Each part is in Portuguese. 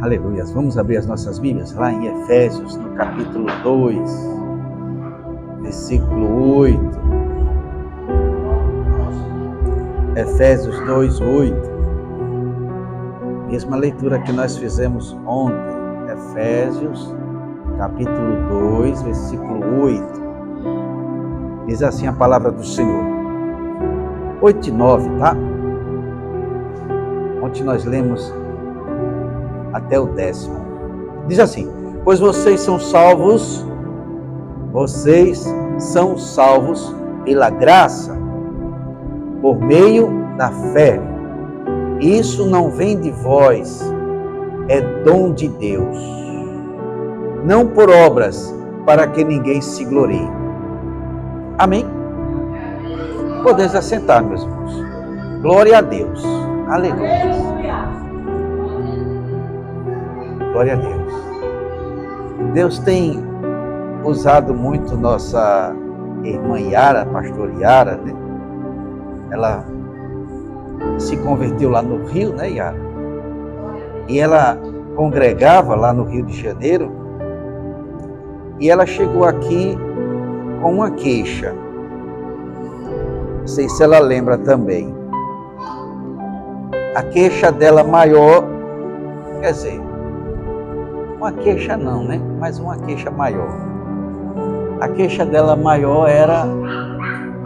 Aleluia. Vamos abrir as nossas Bíblias lá em Efésios, no capítulo 2, versículo 8. Efésios 2, 8. Mesma leitura que nós fizemos ontem. Efésios, capítulo 2, versículo 8. Diz assim a palavra do Senhor. 8 e 9, tá? Ontem nós lemos até o 10º. Diz assim: pois vocês são salvos pela graça, por meio da fé. Isso não vem de vós, é dom de Deus, não por obras, para que ninguém se glorie. Amém? Podemos assentar, meus irmãos. Glória a Deus. Aleluia. Glória a Deus. Deus tem usado muito nossa irmã Yara, pastor Yara, né? Ela se converteu lá no Rio, né, Yara? E ela congregava lá no Rio de Janeiro. E ela chegou aqui com uma queixa. Não sei se ela lembra também. A queixa dela maior, quer dizer, uma queixa não, né? Mas uma queixa maior. A queixa dela maior era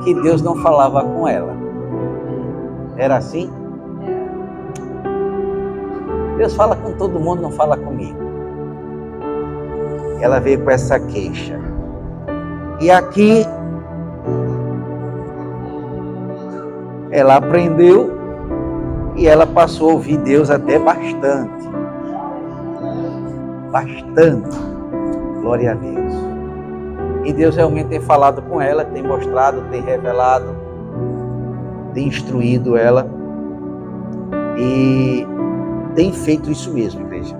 que Deus não falava com ela. Era assim? Deus fala com todo mundo, não fala comigo. Ela veio com essa queixa. E aqui ela aprendeu e ela passou a ouvir Deus até bastante. Bastante. Glória a Deus. E Deus realmente tem falado com ela, tem mostrado, tem revelado, tem instruído ela. E tem feito isso mesmo, igreja.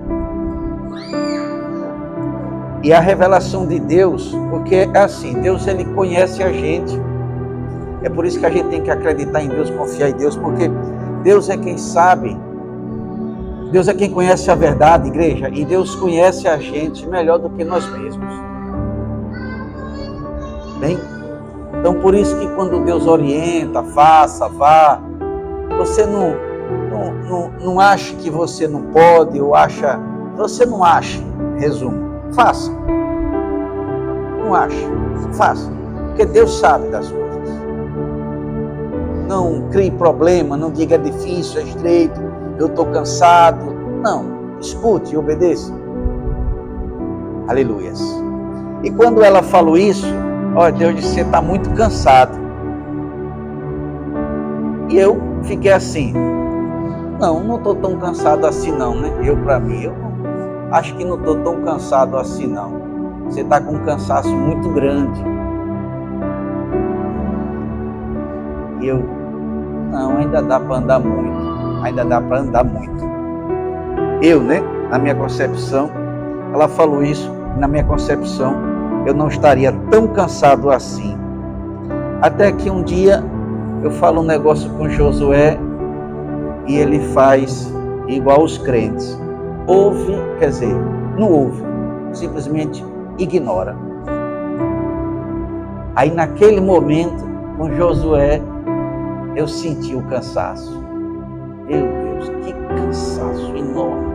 E a revelação de Deus, porque é assim, Deus ele conhece a gente. É por isso que a gente tem que acreditar em Deus, confiar em Deus, porque Deus é quem sabe, Deus é quem conhece a verdade, igreja, e Deus conhece a gente melhor do que nós mesmos. Bem? Então por isso que quando Deus orienta, faça, vá, você não acha que você não pode, ou acha, você não acha, resumo, faça. Não acha, faça, porque Deus sabe das coisas. Não crie problema, não diga é difícil, é estreito, eu estou cansado. Não, escute e obedeça. Aleluias. E quando ela falou isso, ó, Deus disse, você está muito cansado. E eu fiquei assim, não estou tão cansado assim não, né? Para mim, eu acho que não estou tão cansado assim não. Você está com um cansaço muito grande. E eu, não, ainda dá para andar muito. Ainda dá para andar muito. Eu, né, na minha concepção, ela falou isso, na minha concepção, eu não estaria tão cansado assim. Até que um dia, eu falo um negócio com Josué, e ele faz igual os crentes. Ouve, quer dizer, não ouve, simplesmente ignora. Aí naquele momento, com Josué, eu senti o cansaço. Meu Deus, que cansaço enorme.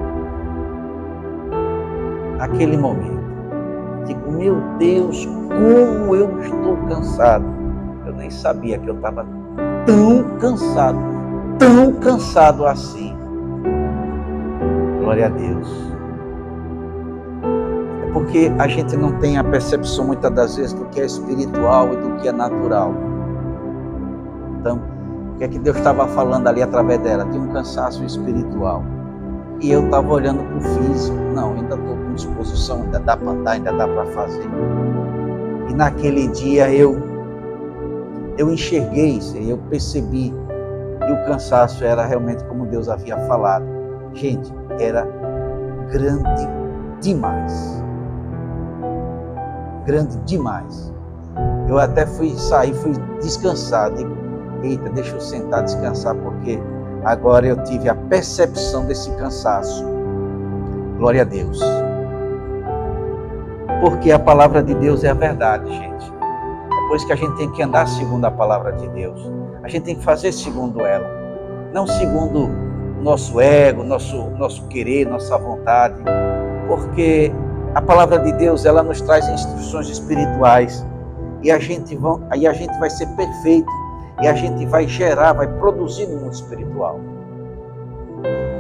Naquele momento, digo, meu Deus, como eu estou cansado. Eu nem sabia que eu estava tão cansado assim. Glória a Deus. É porque a gente não tem a percepção muitas das vezes do que é espiritual e do que é natural. Então, o que é que Deus estava falando ali através dela? Tem um cansaço espiritual. E eu estava olhando para o físico. Não, ainda estou com disposição, ainda dá para andar, ainda dá para fazer. E naquele dia eu enxerguei isso, eu percebi que o cansaço era realmente como Deus havia falado. Gente, era grande demais. Grande demais. Eu até fui descansar. Digo, eita, deixa eu sentar descansar, porque agora eu tive a percepção desse cansaço. Glória a Deus. Porque a palavra de Deus é a verdade, gente. É por isso que a gente tem que andar segundo a palavra de Deus. A gente tem que fazer segundo ela. Não segundo nosso ego, nosso querer, nossa vontade. Porque a palavra de Deus, ela nos traz instruções espirituais. E a gente vai ser perfeito. E a gente vai gerar, vai produzir no mundo espiritual.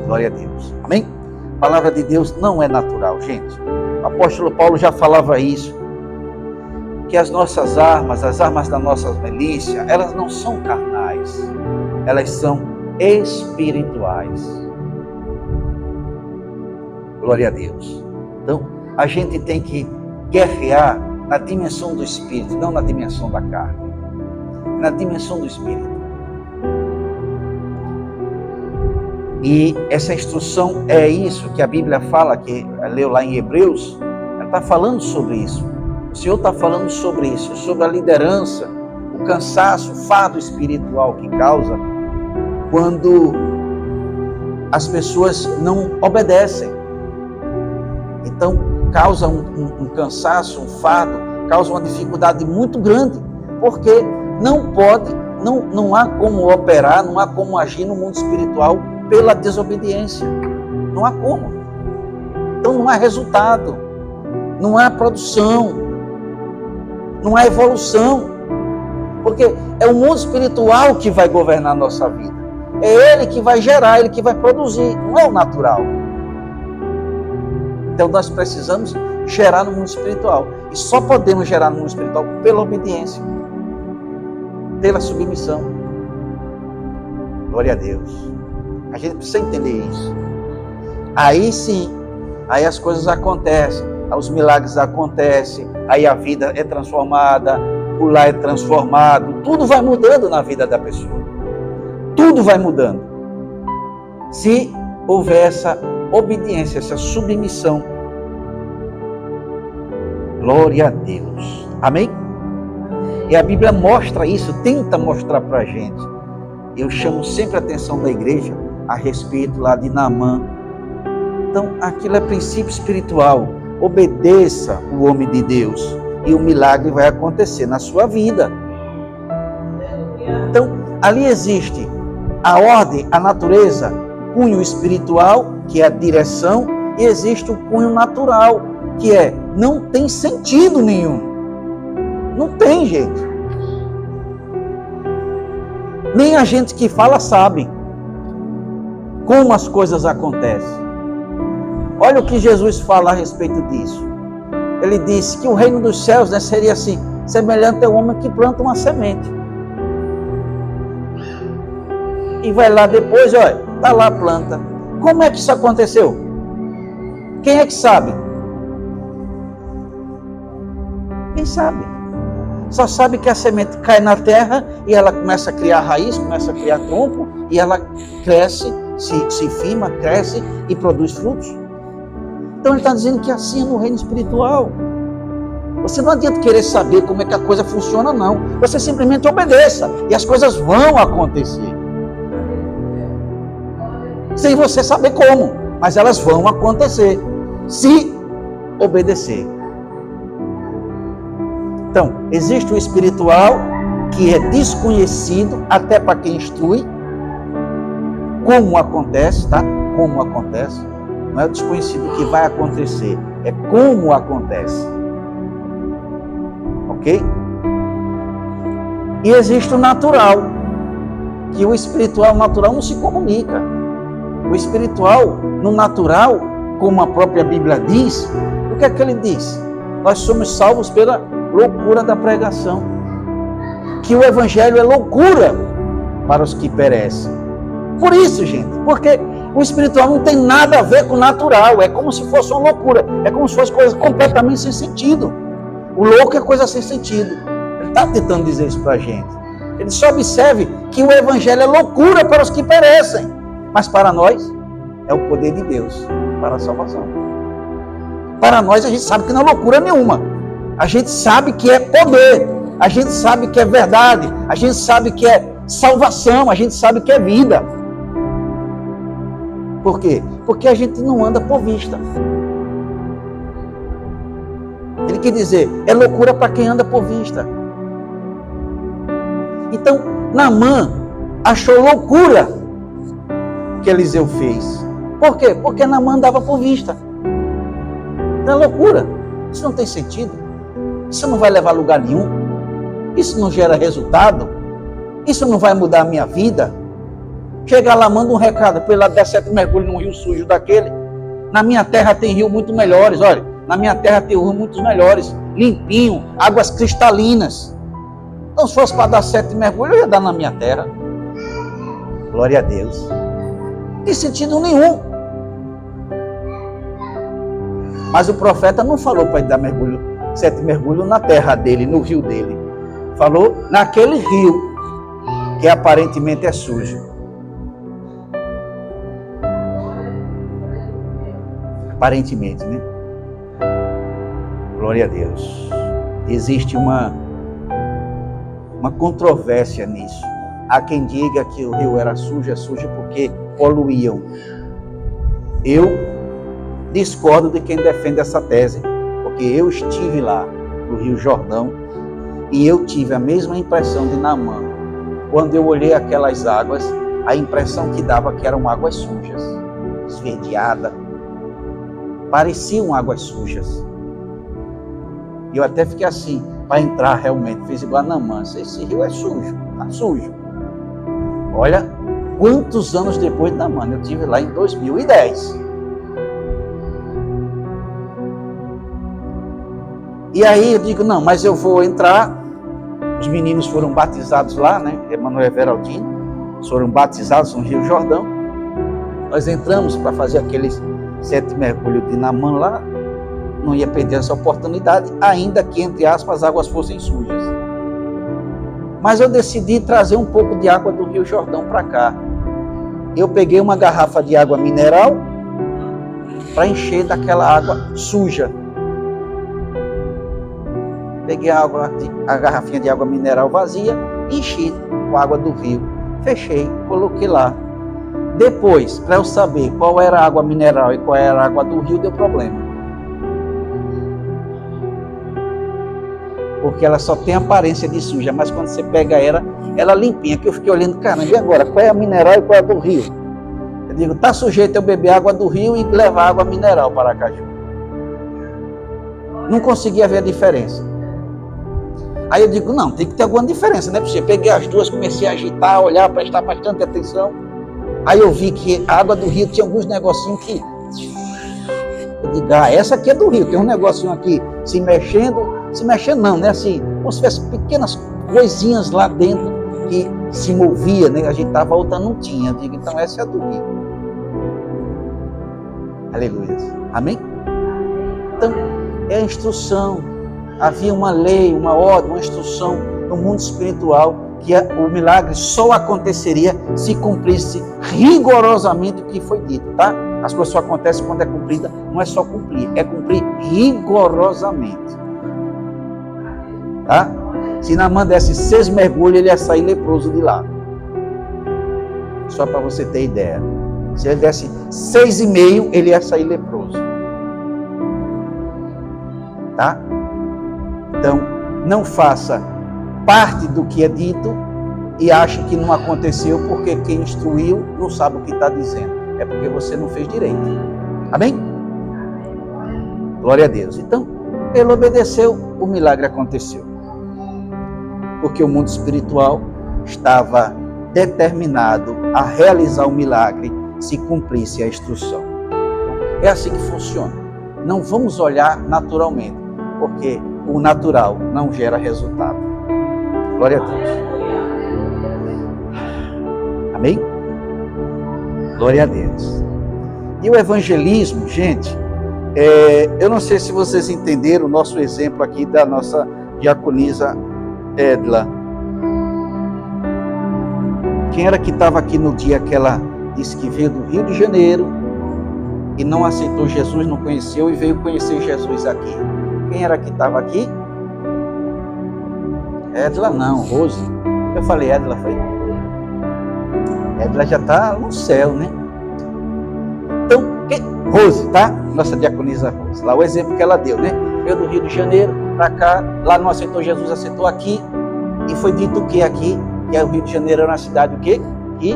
Glória a Deus. Amém? A palavra de Deus não é natural, gente. O apóstolo Paulo já falava isso. Que as nossas armas, as armas da nossa milícia, elas não são carnais. Elas são espirituais. Glória a Deus. Então, a gente tem que guerrear na dimensão do Espírito, não na dimensão da carne. Na dimensão do Espírito. E essa instrução é isso que a Bíblia fala, que leu lá em Hebreus, ela está falando sobre isso. O Senhor está falando sobre isso, sobre a liderança, o cansaço, o fardo espiritual que causa quando as pessoas não obedecem. Então, causa um cansaço, um fardo, causa uma dificuldade muito grande, porque não há como operar, não há como agir no mundo espiritual pela desobediência. Não há como. Então não há resultado, não há produção, não há evolução, porque é o mundo espiritual que vai governar a nossa vida. É ele que vai gerar, ele que vai produzir, não é o natural. Então nós precisamos gerar no mundo espiritual. E só podemos gerar no mundo espiritual pela obediência, pela submissão. Glória a Deus. A gente precisa entender isso. Aí sim, aí as coisas acontecem, os milagres acontecem, aí a vida é transformada, o lar é transformado, tudo vai mudando na vida da pessoa. Tudo vai mudando. Se houver essa obediência, essa submissão. Glória a Deus. Amém? E a Bíblia mostra isso, tenta mostrar para a gente. Eu chamo sempre a atenção da igreja a respeito lá de Naamã. Então, aquilo é princípio espiritual. Obedeça o homem de Deus e o milagre vai acontecer na sua vida. Então, ali existe a ordem, a natureza, o cunho espiritual, que é a direção, e existe o cunho natural, que é, não tem sentido nenhum. Não tem, gente. Nem a gente que fala sabe como as coisas acontecem. Olha o que Jesus fala a respeito disso. Ele disse que o reino dos céus, né, seria assim, semelhante ao homem que planta uma semente. E vai lá depois, olha, está lá a planta. Como é que isso aconteceu? Quem é que sabe? Quem sabe? Só sabe que a semente cai na terra e ela começa a criar raiz, começa a criar tronco e ela cresce, se firma, cresce e produz frutos. Então ele está dizendo que assim é no reino espiritual. Você não adianta querer saber como é que a coisa funciona, não. Você simplesmente obedeça e as coisas vão acontecer. Sem você saber como, mas elas vão acontecer, se obedecer. Então, existe o espiritual, que é desconhecido até para quem instrui, como acontece, tá? Como acontece. Não é o desconhecido que vai acontecer, é como acontece. Ok? E existe o natural, que o espiritual natural não se comunica. O espiritual, no natural, como a própria Bíblia diz, o que é que ele diz? Nós somos salvos pela loucura da pregação. Que o evangelho é loucura para os que perecem. Por isso, gente, porque o espiritual não tem nada a ver com o natural. É como se fosse uma loucura. É como se fosse coisa completamente sem sentido. O louco é coisa sem sentido. Ele está tentando dizer isso para a gente. Ele só observe que o evangelho é loucura para os que perecem. Mas para nós, é o poder de Deus para a salvação. Para nós, a gente sabe que não é loucura nenhuma. A gente sabe que é poder. A gente sabe que é verdade. A gente sabe que é salvação. A gente sabe que é vida. Por quê? Porque a gente não anda por vista. Ele quer dizer, é loucura para quem anda por vista. Então, Naamã achou loucura o que Eliseu fez. Por quê? Porque Naamã andava por vista. É loucura. Isso não tem sentido. Isso não vai levar a lugar nenhum. Isso não gera resultado. Isso não vai mudar a minha vida. Chega lá, manda um recado para ele lá dar 7 mergulhos num rio sujo daquele. Na minha terra tem rio muito melhores, olha. Na minha terra tem rio muito melhores, limpinho, águas cristalinas. Então se fosse para dar 7 mergulhos, eu ia dar na minha terra. Glória a Deus. Não tem sentido nenhum. Mas o profeta não falou para ele dar 7 mergulhos na terra dele, no rio dele. Falou naquele rio que aparentemente é sujo. Aparentemente, né? Glória a Deus. Existe uma controvérsia nisso. Há quem diga que o rio era sujo, é sujo porque poluíam. Eu discordo de quem defende essa tese, porque eu estive lá no Rio Jordão e eu tive a mesma impressão de Naamã. Quando eu olhei aquelas águas, a impressão que dava que eram águas sujas, esverdeadas, pareciam águas sujas. E eu até fiquei assim, para entrar realmente, fiz igual a Naamã, esse rio é sujo, está sujo. Olha, quantos anos depois de Naamã, eu estive lá em 2010. E aí eu digo, não, mas eu vou entrar. Os meninos foram batizados lá, né? Emanuel Everaldino, foram batizados no Rio Jordão. Nós entramos para fazer aqueles 7 mergulhos de Naamã lá. Não ia perder essa oportunidade, ainda que, entre aspas, as águas fossem sujas. Mas eu decidi trazer um pouco de água do Rio Jordão para cá. Eu peguei uma garrafa de água mineral para encher daquela água suja. Peguei a garrafinha de água mineral vazia, enchi com água do rio, fechei, coloquei lá. Depois, para eu saber qual era a água mineral e qual era a água do rio, deu problema. Porque ela só tem aparência de suja, mas quando você pega ela limpinha, que eu fiquei olhando, caramba, e agora, qual é a mineral e qual é a do rio? Eu digo, está sujeito a eu beber água do rio e levar água mineral para Aracaju. Não conseguia ver a diferença. Aí eu digo, não, tem que ter alguma diferença, né? Porque eu peguei as duas, comecei a agitar, olhar, prestar bastante atenção. Aí eu vi que a água do rio tinha alguns negocinhos que... Eu digo, essa aqui é do rio, tem um negocinho aqui se mexendo não, né? Assim, como se tivesse pequenas coisinhas lá dentro que se movia, né? A gente estava, a outra não tinha. Eu digo, então essa é a do rio. Aleluia. Amém? Então, é a instrução. Havia uma lei, uma ordem, uma instrução no mundo espiritual que o milagre só aconteceria se cumprisse rigorosamente o que foi dito, tá? As coisas só acontecem quando é cumprida, não é só cumprir, é cumprir rigorosamente. Tá? Se Naamã desse 6 mergulhos, ele ia sair leproso de lá. Só para você ter ideia. Se ele desse 6,5, ele ia sair leproso. Tá? Então, não faça parte do que é dito e ache que não aconteceu porque quem instruiu não sabe o que está dizendo. É porque você não fez direito. Amém? Glória a Deus. Então, ele obedeceu, o milagre aconteceu. Porque o mundo espiritual estava determinado a realizar o milagre se cumprisse a instrução. É assim que funciona. Não vamos olhar naturalmente, porque o natural não gera resultado. Glória a Deus. Amém? Glória a Deus. E o evangelismo, gente, eu não sei se vocês entenderam o nosso exemplo aqui da nossa diaconisa Edla. Quem era que estava aqui no dia que ela disse que veio do Rio de Janeiro e não aceitou Jesus, não conheceu e veio conhecer Jesus aqui? Quem era que estava aqui? Edla não, Rose. Eu falei Edla, foi? Edla já está no céu, né? Então, Rose, tá? Nossa diaconisa Rose. Lá o exemplo que ela deu, né? Veio do Rio de Janeiro para cá, lá não aceitou Jesus, aceitou aqui. E foi dito o que aqui? Que o Rio de Janeiro era uma cidade o quê? Que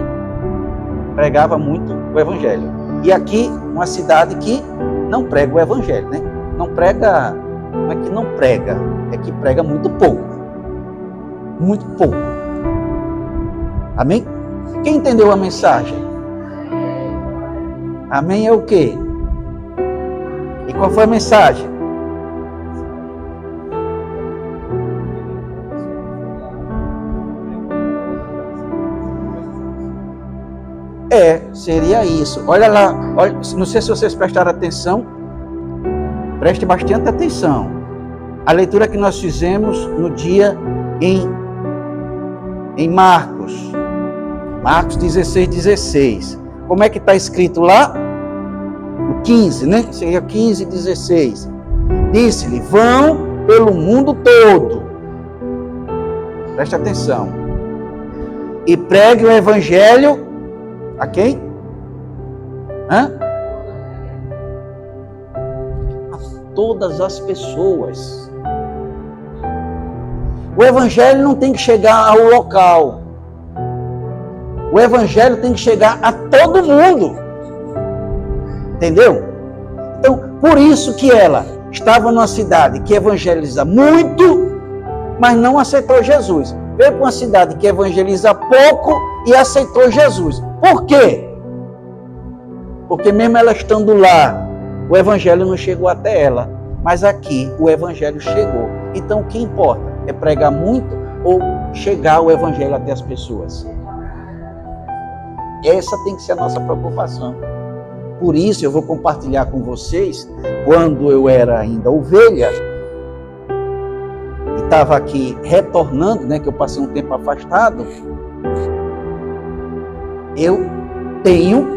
pregava muito o evangelho. E aqui, uma cidade que não prega o evangelho, né? Não prega, não é que não prega, é que prega muito pouco. Muito pouco. Amém? Quem entendeu a mensagem? Amém é o quê? E qual foi a mensagem? Seria isso. Olha lá, olha, não sei se vocês prestaram atenção, preste bastante atenção. A leitura que nós fizemos no dia em Marcos 16:16. Como é que está escrito lá? No 15, né? Seria 15:16. Disse-lhe, vão pelo mundo todo. Preste atenção. E pregue o evangelho a quem? A todas as pessoas. O evangelho não tem que chegar ao local. O evangelho tem que chegar a todo mundo. Entendeu? Então, por isso que ela estava numa cidade que evangeliza muito, mas não aceitou Jesus. Veio para uma cidade que evangeliza pouco e aceitou Jesus. Por quê? Porque mesmo ela estando lá, o evangelho não chegou até ela. Mas aqui o evangelho chegou. Então o que importa? É pregar muito ou chegar o evangelho até as pessoas? Essa tem que ser a nossa preocupação. Por isso eu vou compartilhar com vocês, quando eu era ainda ovelha, e estava aqui retornando, né, que eu passei um tempo afastado, eu tenho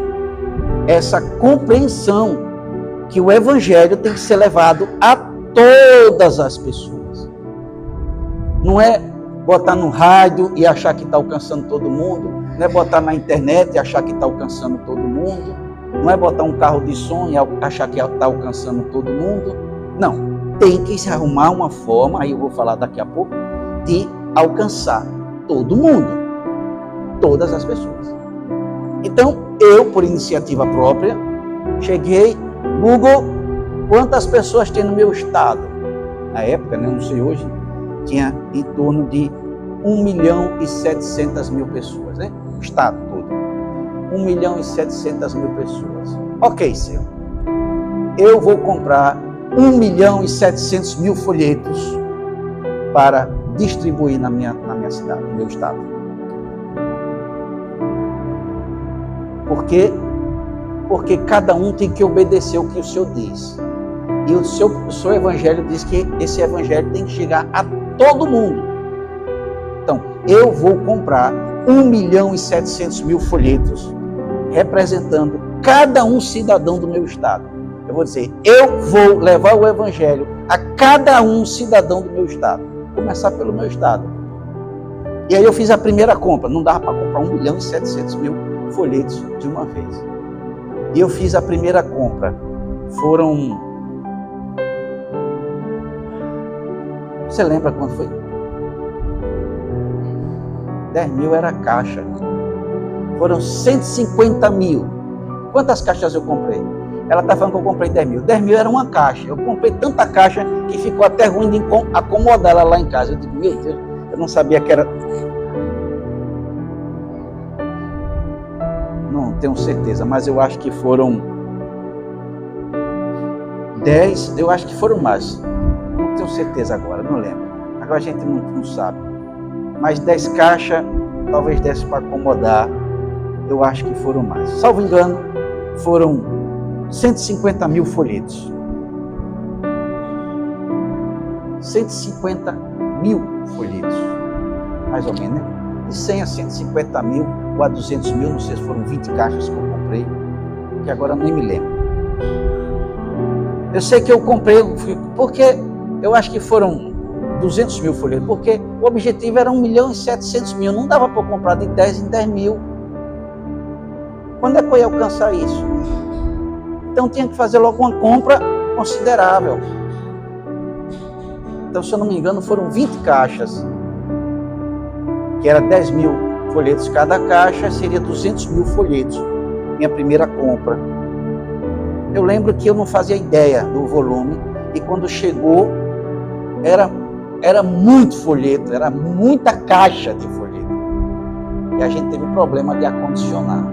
essa compreensão que o evangelho tem que ser levado a todas as pessoas. Não é botar no rádio e achar que está alcançando todo mundo, não é botar na internet e achar que está alcançando todo mundo, não é botar um carro de som e achar que está alcançando todo mundo. Não, tem que se arrumar uma forma, aí eu vou falar daqui a pouco, de alcançar todo mundo, todas as pessoas. Então, eu, por iniciativa própria, cheguei, Google, quantas pessoas tem no meu estado? Na época, né, não sei hoje, tinha em torno de 1.700.000 pessoas, né? O estado todo. 1.700.000 pessoas. Ok, Senhor. Eu vou comprar 1.700.000 folhetos para distribuir na minha cidade, no meu estado. Por quê? Porque cada um tem que obedecer o que o Senhor diz. E o seu evangelho diz que esse evangelho tem que chegar a todo mundo. Então, eu vou comprar 1.700.000 folhetos representando cada um cidadão do meu estado. Eu vou dizer, eu vou levar o evangelho a cada um cidadão do meu estado. Começar pelo meu estado. E aí eu fiz a primeira compra. Não dava para comprar 1.700.000 folhetos de uma vez. E eu fiz a primeira compra. Foram... Você lembra quanto foi? 10.000 era a caixa. Foram 150.000. Quantas caixas eu comprei? Ela está falando que eu comprei 10.000. 10.000 era uma caixa. Eu comprei tanta caixa que ficou até ruim de acomodar ela lá em casa. Eu digo, meu Deus, eu não sabia que era... Não tenho certeza, mas eu acho que foram 10, eu acho que foram mais. Não tenho certeza agora, não lembro. Agora a gente não sabe. Mas 10 caixas, talvez desse para acomodar, eu acho que foram mais. Salvo engano, foram 150.000 folhetos. 150.000 folhetos, mais ou menos, né? De 100 a 150.000 ou a 200.000, não sei se foram 20 caixas que eu comprei, que agora nem me lembro. Eu sei que eu comprei, porque eu acho que foram 200.000 folhetos, porque o objetivo era 1.700.000, não dava para comprar de 10 em 10.000. Quando é que eu ia alcançar isso? Então tinha que fazer logo uma compra considerável. Então, se eu não me engano, foram 20 caixas, que era 10 mil folhetos cada caixa, seria 200 mil folhetos, minha primeira compra. Eu lembro que eu não fazia ideia do volume, e quando chegou, era muito folheto, era muita caixa de folheto. E a gente teve problema de acondicionar.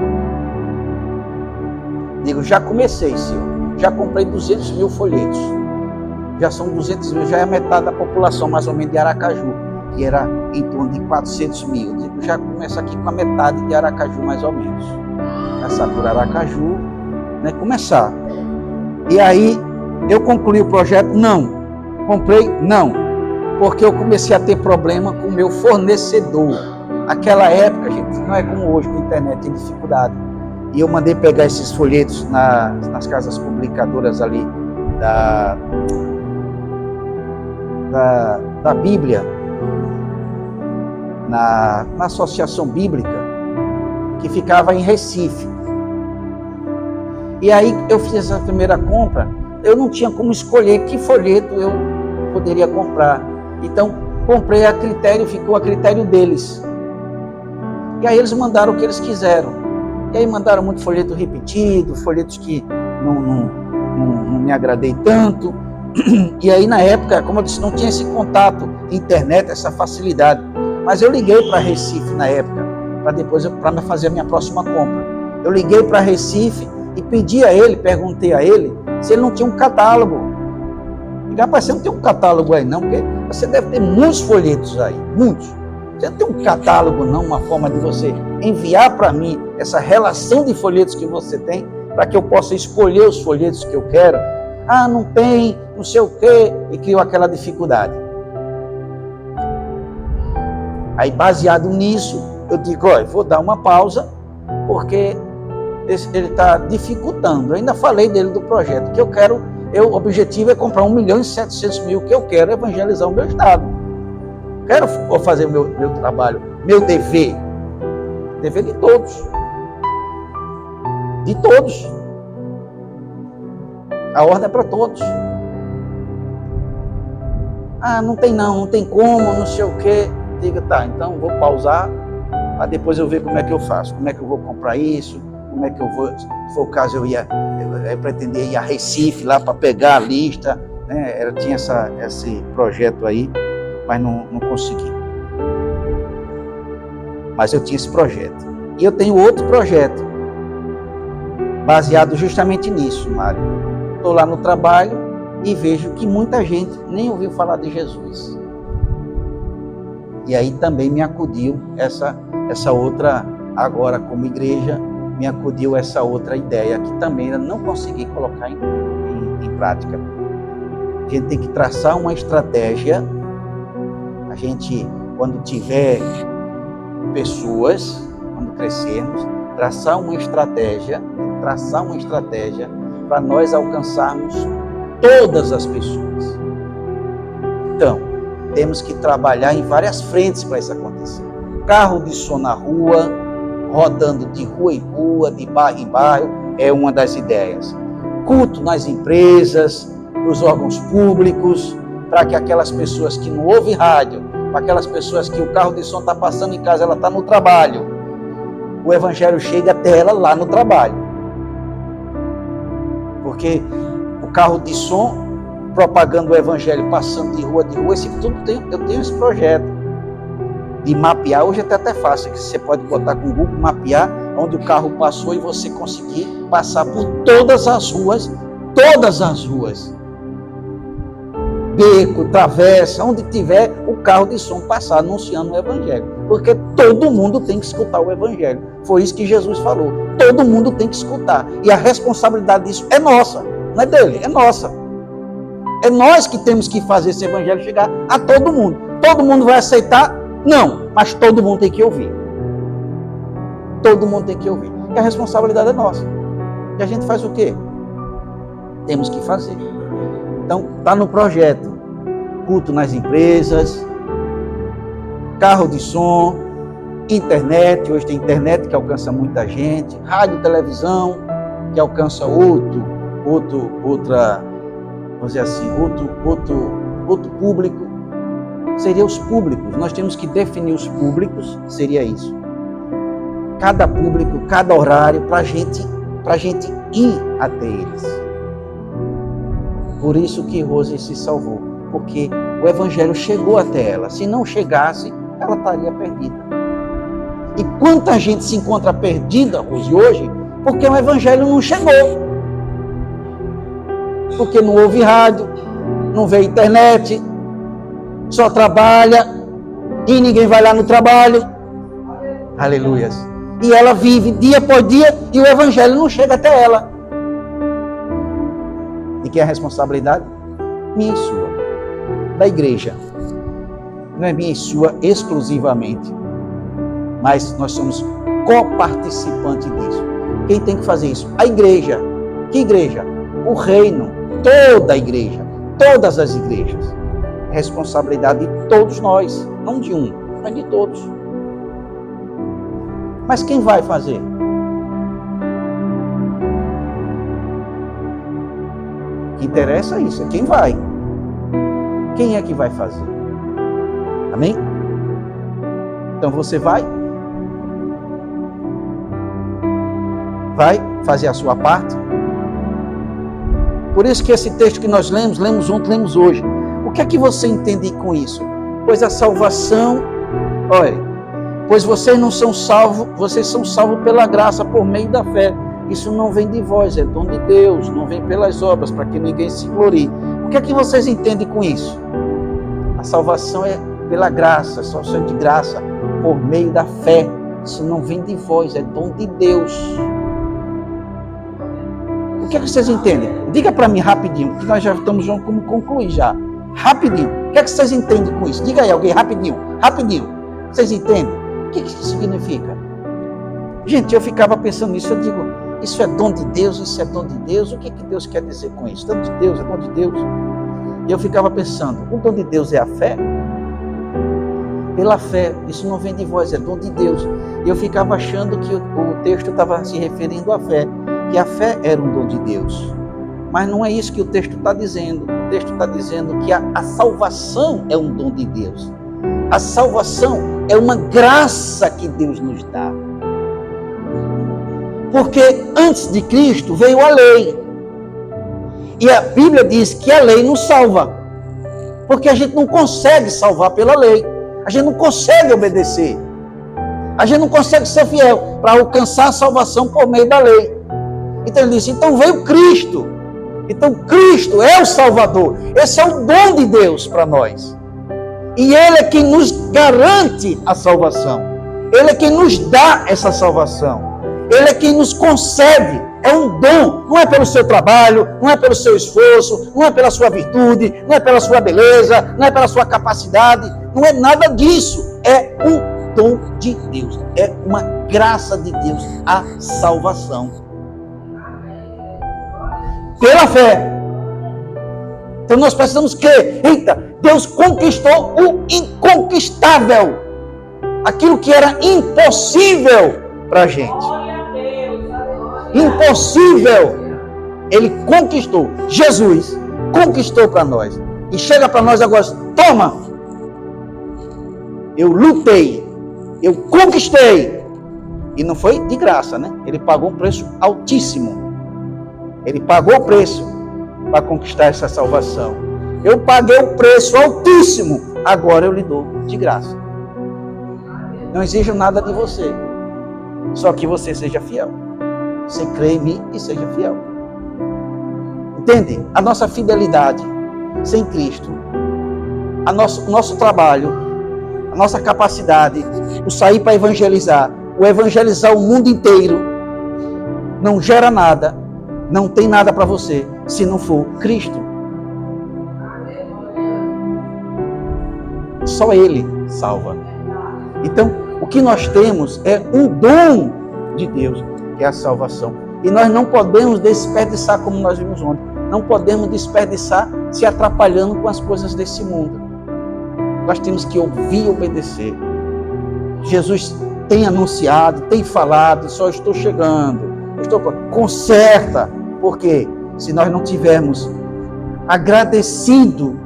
Digo, já comecei, senhor, já comprei 200 mil folhetos. Já são 200 mil, já é metade da população, mais ou menos, de Aracaju, que era em torno de 400 mil. Digo, já começa aqui com a metade de Aracaju, mais ou menos. Começar por Aracaju, né? Começar. E aí, eu concluí o projeto? Não. Comprei? Não. Porque eu comecei a ter problema com o meu fornecedor. Aquela época, gente, não é como hoje, com a internet, tem dificuldade. E eu mandei pegar esses folhetos nas casas publicadoras ali da Bíblia, na Associação Bíblica, que ficava em Recife. E aí eu fiz essa primeira compra, eu não tinha como escolher que folheto eu poderia comprar. Então, comprei a critério, ficou a critério deles. E aí eles mandaram o que eles quiseram. E aí mandaram muito folheto repetido, folhetos que não me agradei tanto. E aí, na época, como eu disse, não tinha esse contato, internet, essa facilidade. Mas eu liguei para Recife na época, para fazer a minha próxima compra. Eu liguei para Recife e pedi a ele, perguntei a ele, se ele não tinha um catálogo. E, rapaz, você não tem um catálogo aí não, porque você deve ter muitos folhetos aí, muitos. Você não tem um catálogo não, uma forma de você enviar para mim essa relação de folhetos que você tem, para que eu possa escolher os folhetos que eu quero. Ah, não tem, não sei o quê, e criou aquela dificuldade. Aí, baseado nisso, eu digo, olha, vou dar uma pausa, porque ele está dificultando. Eu ainda falei dele do projeto, que o objetivo é comprar 1.700.000, que eu quero evangelizar o meu estado. Quero fazer o meu trabalho, meu dever de todos. De todos. A ordem é para todos. Ah, não tem como, não sei o quê. Diga, tá, então vou pausar, para depois eu ver como é que eu faço, como é que eu vou comprar isso, como é que eu vou, se for o caso, eu pretendia ir a Recife lá para pegar a lista, né? Tinha esse projeto aí, mas não consegui. Mas eu tinha esse projeto. E eu tenho outro projeto, baseado justamente nisso, Mário. Estou lá no trabalho e vejo que muita gente nem ouviu falar de Jesus. E aí também me acudiu essa outra, agora como igreja, me acudiu essa outra ideia que também eu não consegui colocar em prática. A gente tem que traçar uma estratégia. A gente, quando tiver pessoas, quando crescermos, traçar uma estratégia para nós alcançarmos todas as pessoas. Então, temos que trabalhar em várias frentes para isso acontecer. Carro de som na rua, rodando de rua em rua, de bairro em bairro, é uma das ideias. Culto nas empresas, nos órgãos públicos, para que aquelas pessoas que não ouvem rádio, para aquelas pessoas que o carro de som está passando em casa, ela está no trabalho, o evangelho chega até ela lá no trabalho. Porque o carro de som propagando o evangelho, passando de rua, eu tenho esse projeto de mapear. Hoje é até fácil, que você pode botar com o Google, mapear onde o carro passou e você conseguir passar por todas as ruas, beco, travessa, onde tiver o carro de som passar anunciando o evangelho, porque todo mundo tem que escutar o evangelho. Foi isso que Jesus falou, todo mundo tem que escutar, e a responsabilidade disso é nossa, não é dele, é nossa. É nós que temos que fazer esse evangelho chegar a todo mundo. Todo mundo vai aceitar? Não, mas todo mundo tem que ouvir. Todo mundo tem que ouvir. E a responsabilidade é nossa. E a gente faz o quê? Temos que fazer. Então, está no projeto. Culto nas empresas, carro de som, internet. Hoje tem internet que alcança muita gente. Rádio e televisão, que alcança vamos dizer assim, outro público, seria os públicos. Nós temos que definir os públicos, seria isso. Cada público, cada horário, para a gente ir até eles. Por isso que Rose se salvou, porque o Evangelho chegou até ela. Se não chegasse, ela estaria perdida. E quanta gente se encontra perdida, Rose, hoje, porque o Evangelho não chegou. Porque não ouve rádio, não vê internet, só trabalha e ninguém vai lá no trabalho. Aleluias. E ela vive dia por dia e o Evangelho não chega até ela. De quem é a responsabilidade? Minha e sua. Da igreja. Não é minha e sua exclusivamente. Mas nós somos coparticipantes disso. Quem tem que fazer isso? A igreja. Que igreja? O reino. Toda a igreja. Todas as igrejas. É responsabilidade de todos nós. Não de um, mas de todos. Mas quem vai fazer? O que interessa é isso, é quem vai. Quem é que vai fazer? Amém? Então você vai? Vai fazer a sua parte? Por isso que esse texto que nós lemos ontem, lemos hoje. O que é que você entende com isso? Pois a salvação, olha, pois vocês não são salvos, vocês são salvos pela graça, por meio da fé. Isso não vem de vós, é dom de Deus, não vem pelas obras, para que ninguém se glorie. O que é que vocês entendem com isso? A salvação é pela graça, salvação de graça, por meio da fé. Isso não vem de vós, é dom de Deus. O que é que vocês entendem? Diga para mim rapidinho, que nós já estamos como concluir já. Rapidinho. O que é que vocês entendem com isso? Diga aí alguém, rapidinho. Vocês entendem? O que isso significa? Gente, eu ficava pensando nisso, eu digo, isso é dom de Deus, isso é dom de Deus, o que Deus quer dizer com isso? Dom de Deus, é dom de Deus. E eu ficava pensando, o dom de Deus é a fé? Pela fé, isso não vem de vós, é dom de Deus. E eu ficava achando que o texto estava se referindo à fé, que a fé era um dom de Deus. Mas não é isso que o texto está dizendo. O texto está dizendo que a salvação é um dom de Deus. A salvação é uma graça que Deus nos dá. Porque antes de Cristo veio a lei. E a Bíblia diz que a lei nos salva. Porque a gente não consegue salvar pela lei. A gente não consegue obedecer. A gente não consegue ser fiel para alcançar a salvação por meio da lei. Então ele disse, então veio Cristo. Então Cristo é o Salvador. Esse é o dom de Deus para nós. E Ele é quem nos garante a salvação. Ele é quem nos dá essa salvação. Ele é quem nos concede. É um dom. Não é pelo seu trabalho, não é pelo seu esforço, não é pela sua virtude, não é pela sua beleza, não é pela sua capacidade. Não é nada disso. É um dom de Deus. É uma graça de Deus. A salvação. Pela fé. Então nós precisamos crer. Eita, Deus conquistou o inconquistável. Aquilo que era impossível para a gente. Impossível. Ele conquistou. Jesus conquistou para nós. E chega para nós agora. Toma. Eu lutei. Eu conquistei. E não foi de graça, né? Ele pagou um preço altíssimo. Ele pagou o preço para conquistar essa salvação. Eu paguei o preço altíssimo. Agora eu lhe dou de graça. Não exijo nada de você. Só que você seja fiel. Você crê em mim e seja fiel. Entende? A nossa fidelidade sem Cristo, o nosso trabalho, a nossa capacidade, o sair para evangelizar, o evangelizar o mundo inteiro, não gera nada, não tem nada para você, se não for Cristo. Só Ele salva. Então, o que nós temos é um dom de Deus, que é a salvação. E nós não podemos desperdiçar, como nós vimos ontem. Não podemos desperdiçar se atrapalhando com as coisas desse mundo. Nós temos que ouvir e obedecer. Jesus tem anunciado, tem falado, só estou chegando. Conserta. Por quê? se nós não tivermos agradecido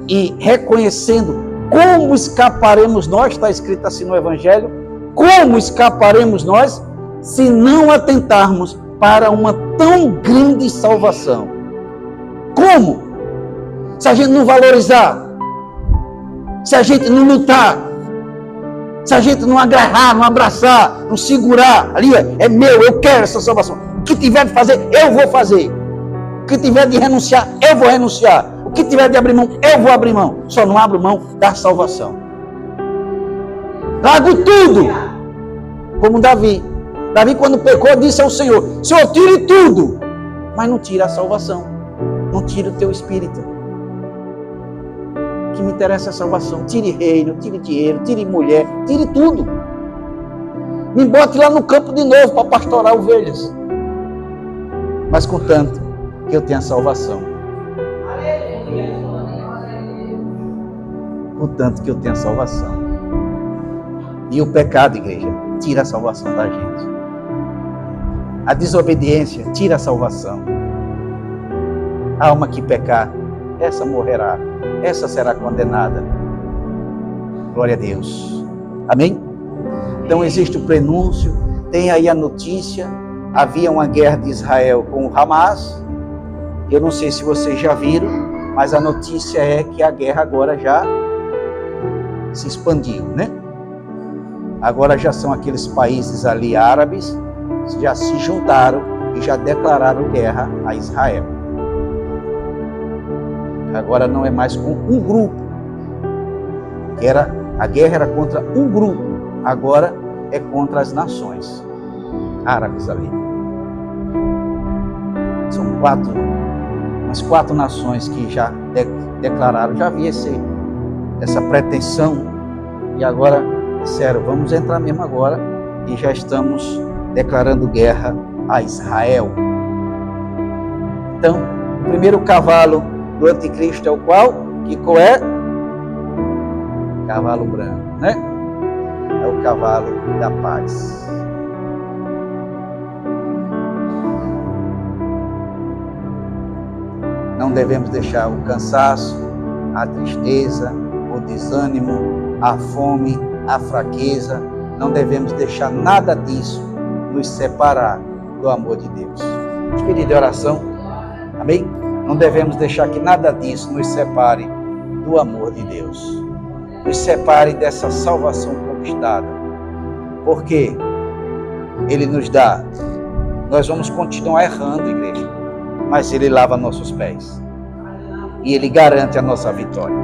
e reconhecendo como escaparemos nós, está escrito assim no Evangelho, como escaparemos nós se não atentarmos para uma tão grande salvação? Como? Se a gente não valorizar, se a gente não lutar, se a gente não agarrar, não abraçar, não segurar, ali é meu, eu quero essa salvação. O que tiver de fazer, eu vou fazer. O que tiver de renunciar, eu vou renunciar. O que tiver de abrir mão, eu vou abrir mão. Só não abro mão da salvação. Largo tudo. Como Davi. Davi, quando pecou, disse ao Senhor: Senhor, tire tudo, mas não tire a salvação. Não tire o teu espírito. O que me interessa é a salvação. Tire reino, tire dinheiro, tire mulher, tire tudo. Me bote lá no campo de novo para pastorar ovelhas. Mas contanto que eu tenha salvação. Contanto que eu tenha salvação. E o pecado, igreja, tira a salvação da gente. A desobediência tira a salvação. A alma que pecar, essa morrerá. Essa será condenada. Glória a Deus. Amém? Então existe o prenúncio, tem aí a notícia. Havia uma guerra de Israel com o Hamas. Eu não sei se vocês já viram, mas a notícia é que a guerra agora já se expandiu, né? Agora já são aqueles países ali árabes, já se juntaram e já declararam guerra a Israel. Agora não é mais com um grupo. A guerra era contra um grupo, agora é contra as nações árabes ali. São umas quatro nações que já declararam, já havia essa pretensão, e agora, sério, vamos entrar mesmo agora, e já estamos declarando guerra a Israel. Então, o primeiro cavalo do anticristo é o qual? Que qual é? Cavalo branco, né? É o cavalo da paz. Não devemos deixar o cansaço, a tristeza, o desânimo, a fome, a fraqueza. Não devemos deixar nada disso nos separar do amor de Deus. Espírito de oração. Amém? Não devemos deixar que nada disso nos separe do amor de Deus. Nos separe dessa salvação conquistada. Porque Ele nos dá. Nós vamos continuar errando, igreja. Mas Ele lava nossos pés. E Ele garante a nossa vitória.